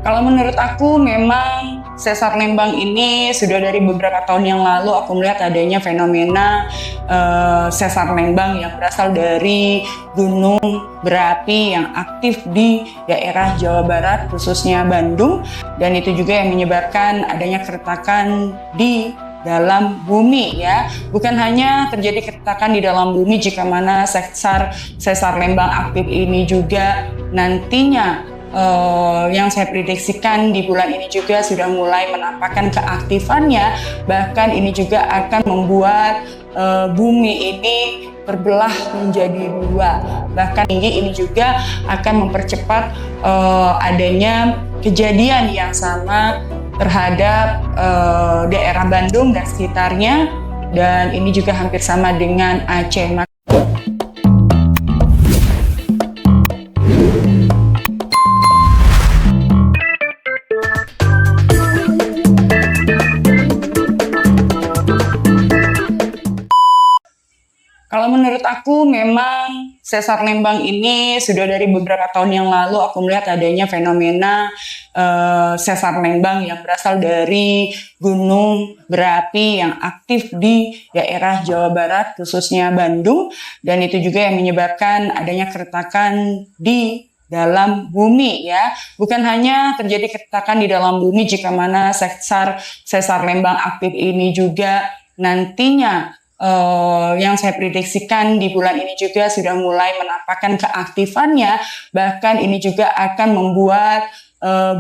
Kalau menurut aku memang Sesar Lembang ini sudah dari beberapa tahun yang lalu aku melihat adanya fenomena Sesar Lembang yang berasal dari gunung berapi yang aktif di daerah Jawa Barat khususnya Bandung, dan itu juga yang menyebabkan adanya keretakan di dalam bumi ya. Bukan hanya terjadi keretakan di dalam bumi jika mana Sesar Lembang aktif ini juga nantinya yang saya prediksikan di bulan ini juga sudah mulai menampakkan keaktifannya. Bahkan ini juga akan membuat bumi ini terbelah menjadi dua. Bahkan tinggi ini juga akan mempercepat adanya kejadian yang sama terhadap daerah Bandung dan sekitarnya, dan ini juga hampir sama dengan Aceh. Kalau menurut aku memang Sesar Lembang ini sudah dari beberapa tahun yang lalu aku melihat adanya fenomena Sesar Lembang yang berasal dari gunung berapi yang aktif di daerah Jawa Barat khususnya Bandung, dan itu juga yang menyebabkan adanya keretakan di dalam bumi ya. Bukan hanya terjadi keretakan di dalam bumi jika mana Sesar Lembang aktif ini juga nantinya yang saya prediksikan di bulan ini juga sudah mulai menampakkan keaktifannya. Bahkan ini juga akan membuat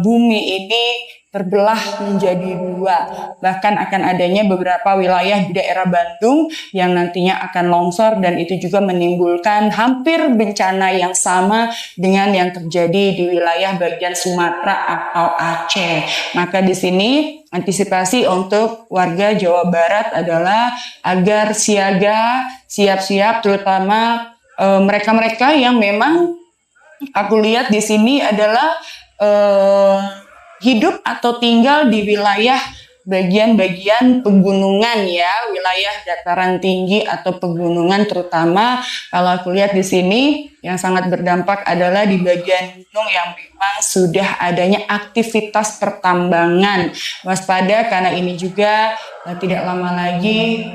bumi ini terbelah menjadi dua. Bahkan akan adanya beberapa wilayah di daerah Bandung yang nantinya akan longsor, dan itu juga menimbulkan hampir bencana yang sama dengan yang terjadi di wilayah bagian Sumatera atau Aceh. Maka di sini antisipasi untuk warga Jawa Barat adalah agar siaga, siap-siap, terutama mereka-mereka yang memang aku lihat di sini adalah hidup atau tinggal di wilayah bagian-bagian pegunungan ya, wilayah dataran tinggi atau pegunungan, terutama kalau aku lihat di sini yang sangat berdampak adalah di bagian gunung yang memang sudah adanya aktivitas pertambangan. Waspada karena ini juga tidak lama lagi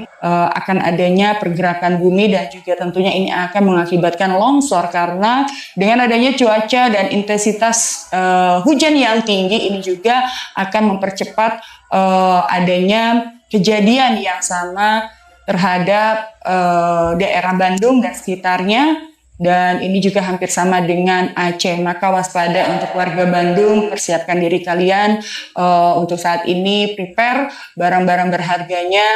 akan adanya pergerakan bumi, dan juga tentunya ini akan mengakibatkan longsor karena dengan adanya cuaca dan intensitas hujan yang tinggi ini juga akan mempercepat adanya kejadian yang sama terhadap daerah Bandung dan sekitarnya, dan ini juga hampir sama dengan Aceh. Maka waspada untuk warga Bandung, persiapkan diri kalian untuk saat ini, prepare barang-barang berharganya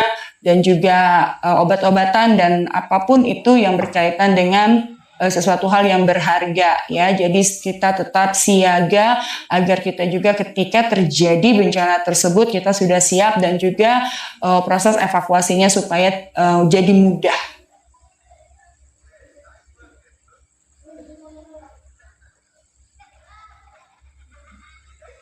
dan juga obat-obatan dan apapun itu yang berkaitan dengan sesuatu hal yang berharga ya. Jadi kita tetap siaga agar kita juga ketika terjadi bencana tersebut kita sudah siap, dan juga proses evakuasinya supaya jadi mudah.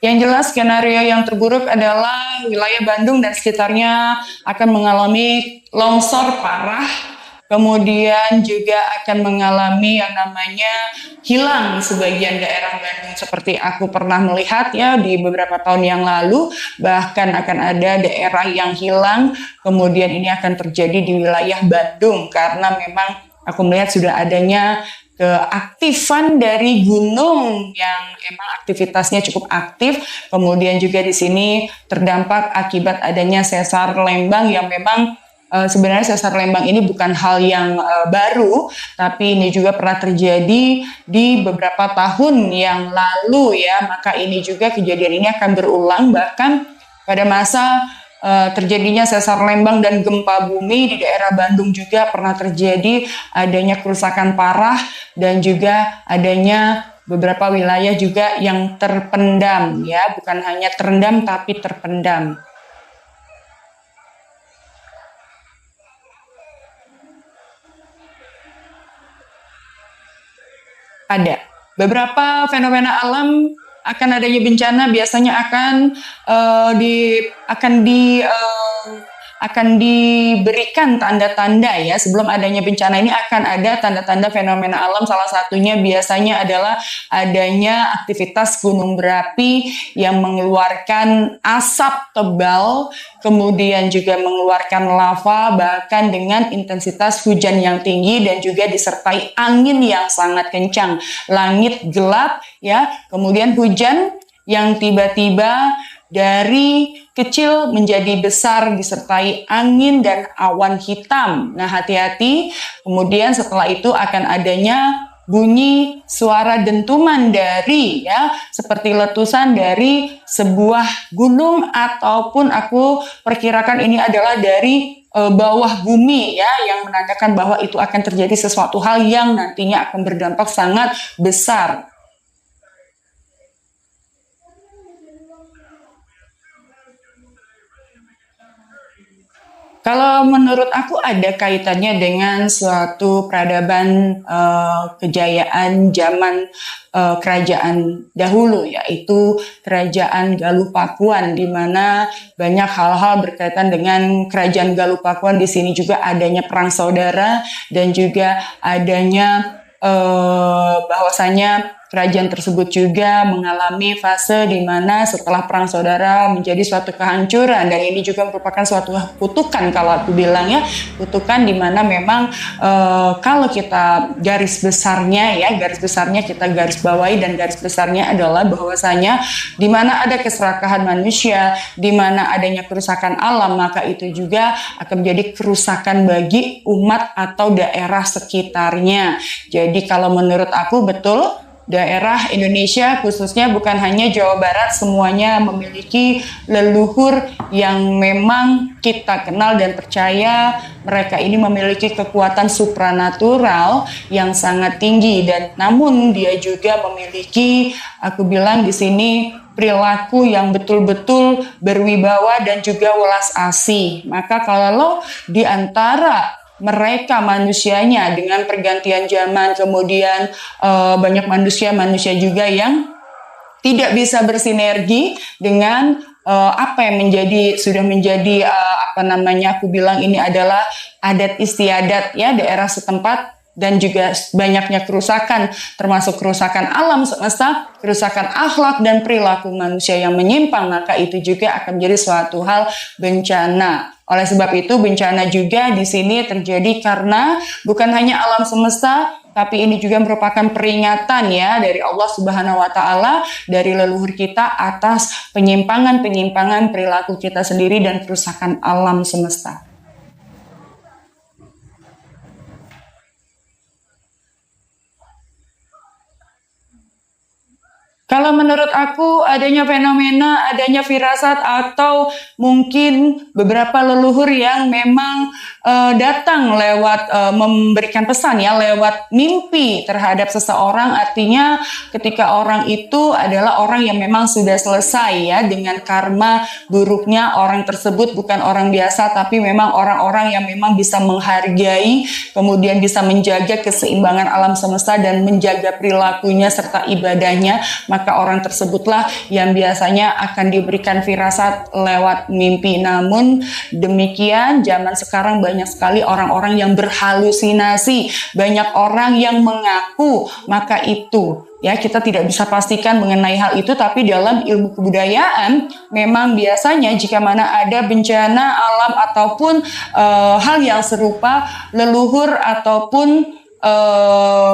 Yang jelas skenario yang terburuk adalah wilayah Bandung dan sekitarnya akan mengalami longsor parah. Kemudian juga akan mengalami yang namanya hilang sebagian daerah Bandung, seperti aku pernah melihat ya di beberapa tahun yang lalu. Bahkan akan ada daerah yang hilang, kemudian ini akan terjadi di wilayah Bandung karena memang aku melihat sudah adanya keaktifan dari gunung yang emang aktivitasnya cukup aktif. Kemudian juga di sini terdampak akibat adanya Sesar Lembang yang memang sebenarnya Sesar Lembang ini bukan hal yang baru, tapi ini juga pernah terjadi di beberapa tahun yang lalu ya. Maka ini juga kejadian ini akan berulang, bahkan pada masa terjadinya Sesar Lembang dan gempa bumi di daerah Bandung juga pernah terjadi adanya kerusakan parah, dan juga adanya beberapa wilayah juga yang terpendam ya, bukan hanya terendam tapi terpendam. Ada beberapa fenomena alam akan adanya bencana, biasanya akan akan diberikan tanda-tanda ya, sebelum adanya bencana ini akan ada tanda-tanda fenomena alam. Salah satunya biasanya adalah adanya aktivitas gunung berapi yang mengeluarkan asap tebal, kemudian juga mengeluarkan lava, bahkan dengan intensitas hujan yang tinggi dan juga disertai angin yang sangat kencang. Langit gelap ya, kemudian hujan yang tiba-tiba dari kecil menjadi besar disertai angin dan awan hitam. Nah, hati-hati. Kemudian setelah itu akan adanya bunyi suara dentuman dari ya seperti letusan dari sebuah gunung, ataupun aku perkirakan ini adalah dari bawah bumi ya, yang menandakan bahwa itu akan terjadi sesuatu hal yang nantinya akan berdampak sangat besar. Kalau menurut aku ada kaitannya dengan suatu peradaban kejayaan zaman kerajaan dahulu, yaitu kerajaan Galuh Pakuan, di mana banyak hal-hal berkaitan dengan kerajaan Galuh Pakuan. Di sini juga adanya perang saudara dan juga adanya bahwasanya kerajaan tersebut juga mengalami fase di mana setelah perang saudara menjadi suatu kehancuran, dan ini juga merupakan suatu kutukan kalau aku bilang ya, kutukan di mana memang kalau kita garis besarnya kita garis bawahi, dan garis besarnya adalah bahwasanya di mana ada keserakahan manusia, di mana adanya kerusakan alam, maka itu juga akan menjadi kerusakan bagi umat atau daerah sekitarnya. Jadi kalau menurut aku betul, daerah Indonesia khususnya bukan hanya Jawa Barat, semuanya memiliki leluhur yang memang kita kenal dan percaya mereka ini memiliki kekuatan supranatural yang sangat tinggi, dan namun dia juga memiliki, aku bilang di sini, perilaku yang betul-betul berwibawa dan juga welas asih. Maka kalau di antara mereka manusianya dengan pergantian zaman, kemudian banyak manusia juga yang tidak bisa bersinergi dengan apa yang sudah menjadi aku bilang ini adalah adat istiadat ya daerah setempat, dan juga banyaknya kerusakan, termasuk kerusakan alam semesta, kerusakan akhlak dan perilaku manusia yang menyimpang, maka itu juga akan menjadi suatu hal bencana. Oleh sebab itu bencana juga di sini terjadi karena bukan hanya alam semesta, tapi ini juga merupakan peringatan ya dari Allah Subhanahu wa taala, dari leluhur kita atas penyimpangan-penyimpangan perilaku kita sendiri dan kerusakan alam semesta. Kalau menurut aku adanya fenomena, adanya firasat, atau mungkin beberapa leluhur yang memang datang lewat memberikan pesan ya, lewat mimpi terhadap seseorang. Artinya ketika orang itu adalah orang yang memang sudah selesai ya dengan karma buruknya, orang tersebut bukan orang biasa, tapi memang orang-orang yang memang bisa menghargai, kemudian bisa menjaga keseimbangan alam semesta dan menjaga perilakunya serta ibadahnya, maka orang tersebutlah yang biasanya akan diberikan firasat lewat mimpi. Namun demikian, zaman sekarang banyak sekali orang-orang yang berhalusinasi, banyak orang yang mengaku, maka itu ya kita tidak bisa pastikan mengenai hal itu, tapi dalam ilmu kebudayaan memang biasanya jika mana ada bencana alam ataupun hal yang serupa, leluhur ataupun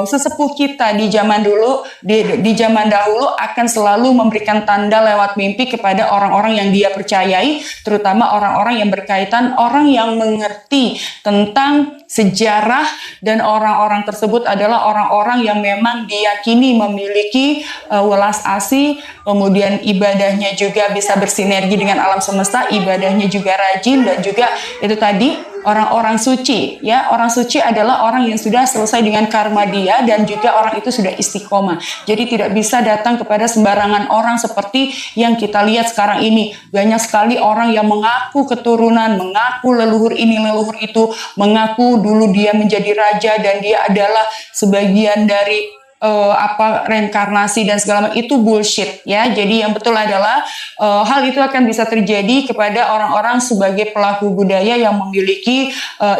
sesepuh kita di zaman dulu, di zaman dahulu akan selalu memberikan tanda lewat mimpi kepada orang-orang yang dia percayai, terutama orang-orang yang berkaitan, orang yang mengerti tentang sejarah, dan orang-orang tersebut adalah orang-orang yang memang diyakini memiliki welas asih, kemudian ibadahnya juga bisa bersinergi dengan alam semesta, ibadahnya juga rajin, dan juga itu tadi orang-orang suci ya. Orang suci adalah orang yang sudah selesai dengan karma dia, dan juga orang itu sudah istiqomah. Jadi tidak bisa datang kepada sembarangan orang seperti yang kita lihat sekarang ini. Banyak sekali orang yang mengaku keturunan, mengaku leluhur ini leluhur itu, mengaku dulu dia menjadi raja dan dia adalah sebagian dari apa reinkarnasi dan segala macam itu bullshit ya. Jadi yang betul adalah hal itu akan bisa terjadi kepada orang-orang sebagai pelaku budaya yang memiliki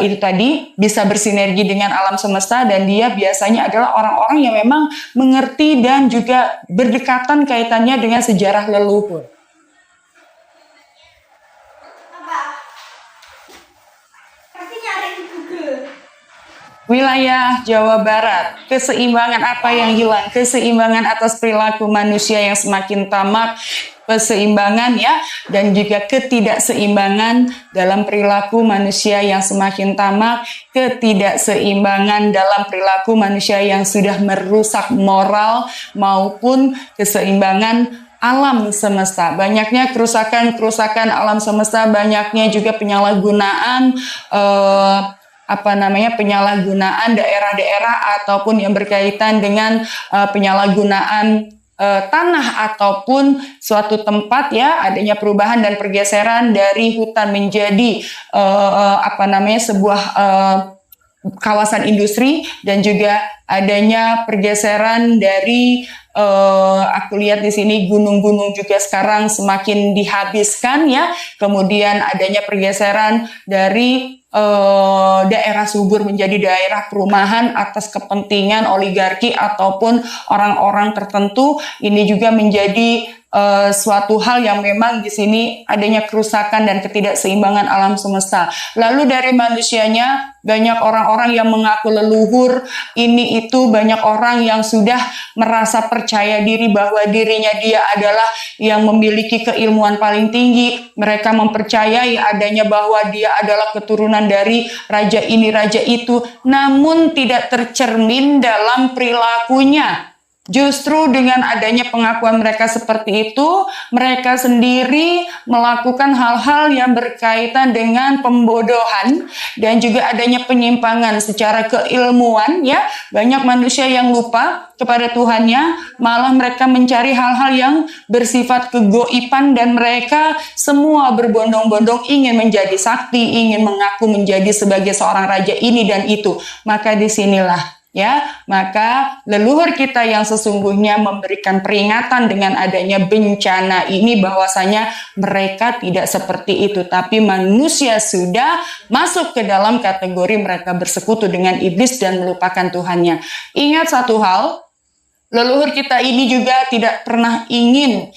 itu tadi bisa bersinergi dengan alam semesta, dan dia biasanya adalah orang-orang yang memang mengerti dan juga berdekatan kaitannya dengan sejarah leluhur. Wilayah Jawa Barat, keseimbangan apa yang hilang? Keseimbangan atas perilaku manusia yang semakin tamak, keseimbangan ya, dan juga ketidakseimbangan dalam perilaku manusia yang semakin tamak, ketidakseimbangan dalam perilaku manusia yang sudah merusak moral maupun keseimbangan alam semesta. Banyaknya kerusakan alam semesta, banyaknya juga penyalahgunaan penyalahgunaan daerah-daerah ataupun yang berkaitan dengan penyalahgunaan tanah ataupun suatu tempat ya, adanya perubahan dan pergeseran dari hutan menjadi sebuah kawasan industri, dan juga adanya pergeseran dari aku lihat di sini gunung-gunung juga sekarang semakin dihabiskan ya. Kemudian adanya pergeseran dari daerah subur menjadi daerah perumahan atas kepentingan oligarki ataupun orang-orang tertentu. Ini juga menjadi suatu hal yang memang di sini adanya kerusakan dan ketidakseimbangan alam semesta. Lalu dari manusianya, banyak orang-orang yang mengaku leluhur, ini itu banyak orang yang sudah merasa percaya diri bahwa dirinya dia adalah yang memiliki keilmuan paling tinggi. Mereka mempercayai adanya bahwa dia adalah keturunan dari raja ini, raja itu, namun tidak tercermin dalam perilakunya. Justru dengan adanya pengakuan mereka seperti itu, mereka sendiri melakukan hal-hal yang berkaitan dengan pembodohan dan juga adanya penyimpangan secara keilmuan ya. Banyak manusia yang lupa kepada Tuhannya, malah mereka mencari hal-hal yang bersifat kegoiban, dan mereka semua berbondong-bondong ingin menjadi sakti, ingin mengaku menjadi sebagai seorang raja ini dan itu. Maka disinilah ya, maka leluhur kita yang sesungguhnya memberikan peringatan dengan adanya bencana ini, bahwasanya mereka tidak seperti itu, tapi manusia sudah masuk ke dalam kategori mereka bersekutu dengan iblis dan melupakan Tuhannya. Ingat satu hal, leluhur kita ini juga tidak pernah ingin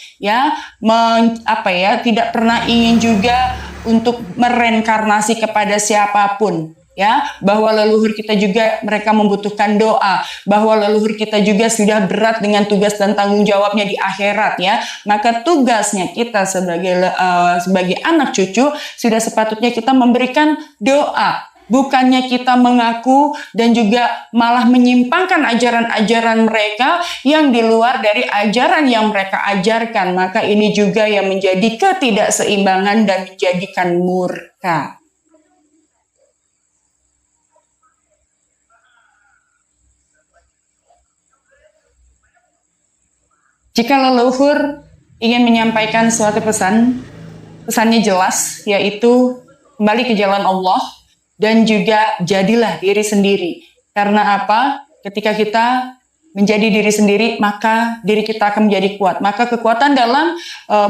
tidak pernah ingin juga untuk mereinkarnasi kepada siapapun. Ya, bahwa leluhur kita juga mereka membutuhkan doa, bahwa leluhur kita juga sudah berat dengan tugas dan tanggung jawabnya di akhirat ya. Maka tugasnya kita sebagai anak cucu sudah sepatutnya kita memberikan doa, bukannya kita mengaku dan juga malah menyimpangkan ajaran-ajaran mereka yang di luar dari ajaran yang mereka ajarkan. Maka ini juga yang menjadi ketidakseimbangan dan menjadikan murka. Jika leluhur ingin menyampaikan suatu pesan, pesannya jelas, yaitu kembali ke jalan Allah dan juga jadilah diri sendiri. Karena apa? Ketika kita menjadi diri sendiri, maka diri kita akan menjadi kuat. Maka kekuatan dalam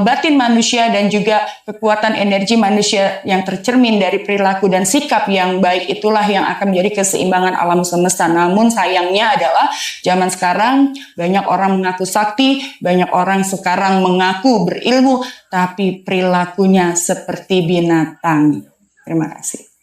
batin manusia dan juga kekuatan energi manusia yang tercermin dari perilaku dan sikap yang baik, itulah yang akan menjadi keseimbangan alam semesta. Namun sayangnya adalah zaman sekarang banyak orang mengaku sakti, banyak orang sekarang mengaku berilmu, tapi perilakunya seperti binatang. Terima kasih.